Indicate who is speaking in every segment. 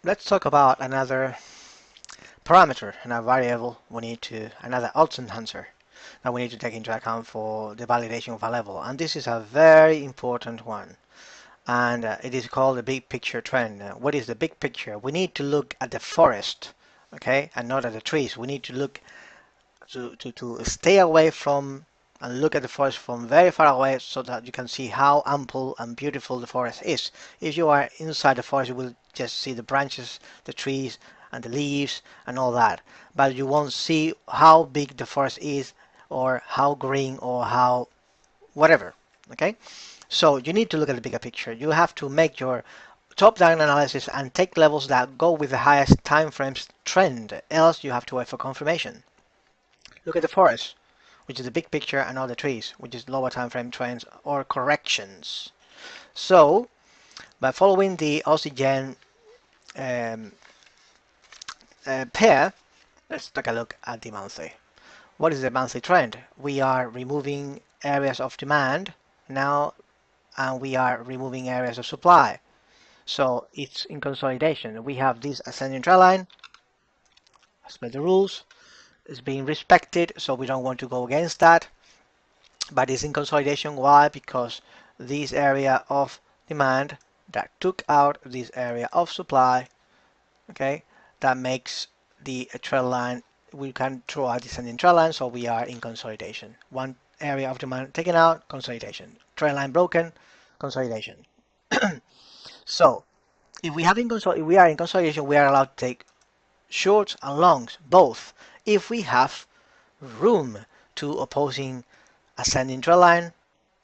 Speaker 1: let's talk about another parameter and a variable another odds enhancer that we need to take into account for the validation of a level. And this is a very important one. And it is called the big picture trend. What is the big picture? We need to look at the forest, okay, and not at the trees. We need to look to stay away from and look at the forest from very far away so that you can see how ample and beautiful the forest is. If you are inside the forest, you will just see the branches, the trees, and the leaves and all that. But you won't see how big the forest is or how green or how whatever. Okay? So you need to look at the bigger picture. You have to make your top-down analysis and take levels that go with the highest time frames trend. Else you have to wait for confirmation. Look at the forest, which is the big picture, and all the trees, which is lower time frame trends or corrections. So, by following the Aussie um, pair, let's take a look at the monthly. What is the monthly trend? We are removing areas of demand now, and we are removing areas of supply. So it's in consolidation. We have this ascending trend line, as per the rules, is being respected, so we don't want to go against that. But it's in consolidation. Why? Because this area of demand that took out this area of supply, okay, that makes the trend line, we can throw out descending trend line, so we are in consolidation. One area of demand taken out, consolidation. Trend line broken, consolidation. So if we are in consolidation, we are allowed to take shorts and longs both if we have room to opposing ascending trend line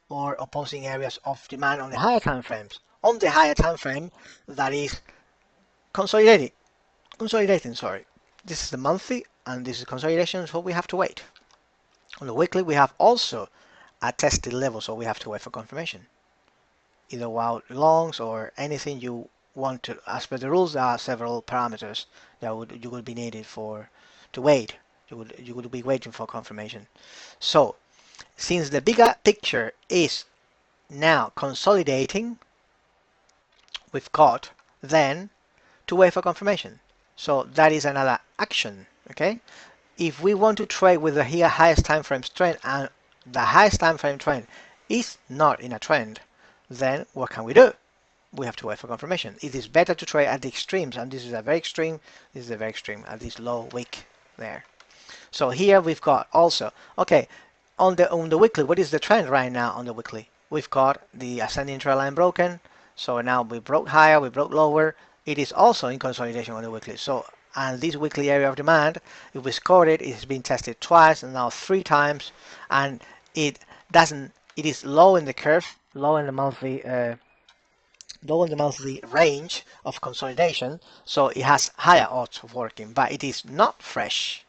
Speaker 1: or opposing areas of demand on the higher time frames. On the higher time frame, that is consolidating. Sorry, this is the monthly, and this is consolidation, so we have to wait. On the weekly, we have also a tested level, so we have to wait for confirmation. Either while longs or anything you want to. As per the rules, there are several parameters that you would be needed for to wait. You would be waiting for confirmation. So since the bigger picture is now consolidating, we've got then to wait for confirmation. So that is another action. Okay, if we want to trade with the here highest time frame trend and the highest time frame trend is not in a trend, then what can we do? We have to wait for confirmation. It is better to trade at the extremes, and this is a very extreme. This is a very extreme at this low wick there. So here we've got also okay on the weekly. What is the trend right now on the weekly? We've got the ascending trend line broken. So now we broke higher, we broke lower. It is also in consolidation on the weekly. So and this weekly area of demand, if we scored it, it's been tested twice and now three times, and it doesn't. It is low in the curve, low in the monthly range of consolidation, so it has higher odds of working, but it is not fresh.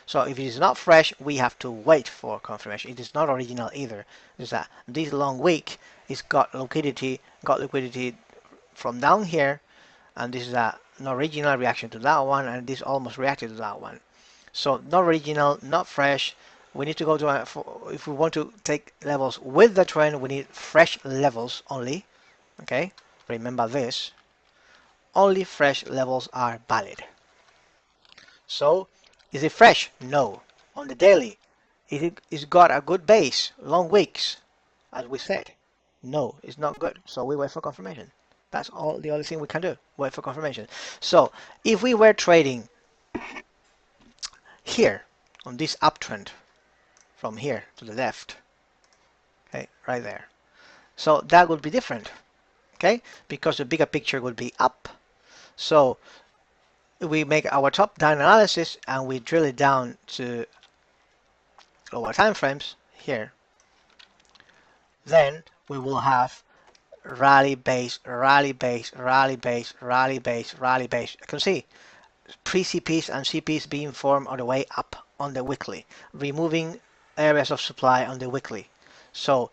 Speaker 1: So if it is not fresh, we have to wait for confirmation. It is not original either. It's that this long wick is got liquidity from down here, and this is an original reaction to that one, and this almost reacted to that one. So not original, not fresh. We need to go to if we want to take levels with the trend, we need fresh levels only. Okay, remember this. Only fresh levels are valid. So, is it fresh? No. On the daily, it's got a good base, long wicks, as we said. No, it's not good. So we wait for confirmation. That's all the only thing we can do. Wait for confirmation. So if we were trading here on this uptrend from here to the left, okay, right there. So that would be different, okay, because the bigger picture would be up. So we make our top-down analysis and we drill it down to lower time frames here, then we will have rally base, rally base, rally base, rally base, rally base. You can see pre-CPs and CPs being formed on the way up on the weekly, removing areas of supply on the weekly. So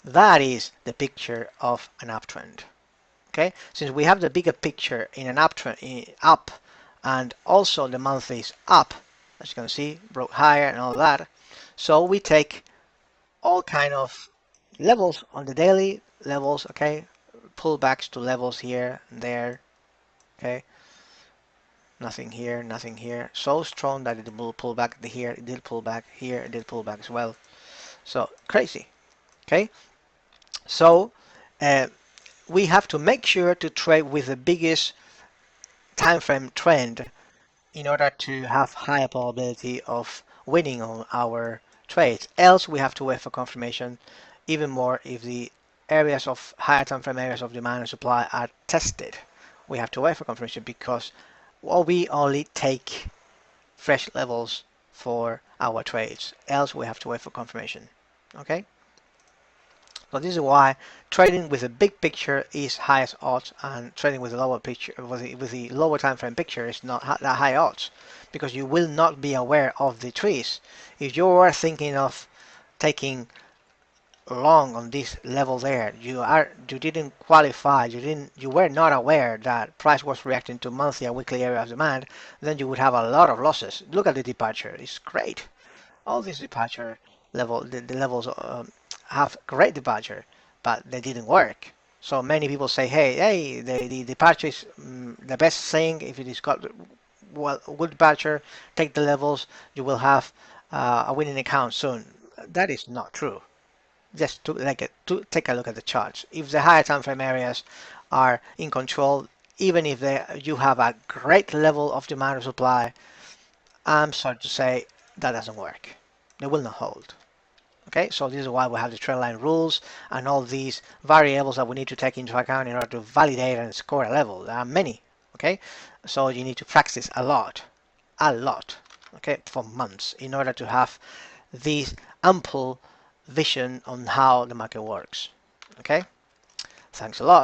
Speaker 1: that is the picture of an uptrend. Okay, since we have the bigger picture in an uptrend up, and also the monthly is up, as you can see, broke higher and all that. So we take all kind of levels on the daily levels, okay, pullbacks to levels here and there, okay, Nothing here, nothing here. So strong that it will pull back here, it did pull back here, it did pull back as well. So crazy. Okay, so uh, we have to make sure to trade with the biggest time frame trend in order to have higher probability of winning on our trades. Else we have to wait for confirmation, even more if the areas of higher time frame areas of demand and supply are tested. We have to wait for confirmation because we only take fresh levels for our trades. Else we have to wait for confirmation. Okay? So this is why trading with a big picture is highest odds, and trading with a lower picture, with the lower time frame picture, is not that high odds, because you will not be aware of the trees. If you are thinking of taking long on this level there, you didn't qualify, you were not aware that price was reacting to monthly and weekly area of demand, then you would have a lot of losses. Look at the departure; it's great. All these departure the levels have great departure, but they didn't work. So many people say, hey, the departure is the best thing. If it is got well good departure, take the levels, you will have a winning account soon. That is not true. Just to take a look at the charts. If the higher time frame areas are in control, even if you have a great level of demand or supply, I'm sorry to say that doesn't work. They will not hold. Okay, so this is why we have the trendline rules and all these variables that we need to take into account in order to validate and score a level. There are many. Okay, so you need to practice a lot, okay, for months in order to have this ample vision on how the market works. Okay, thanks a lot.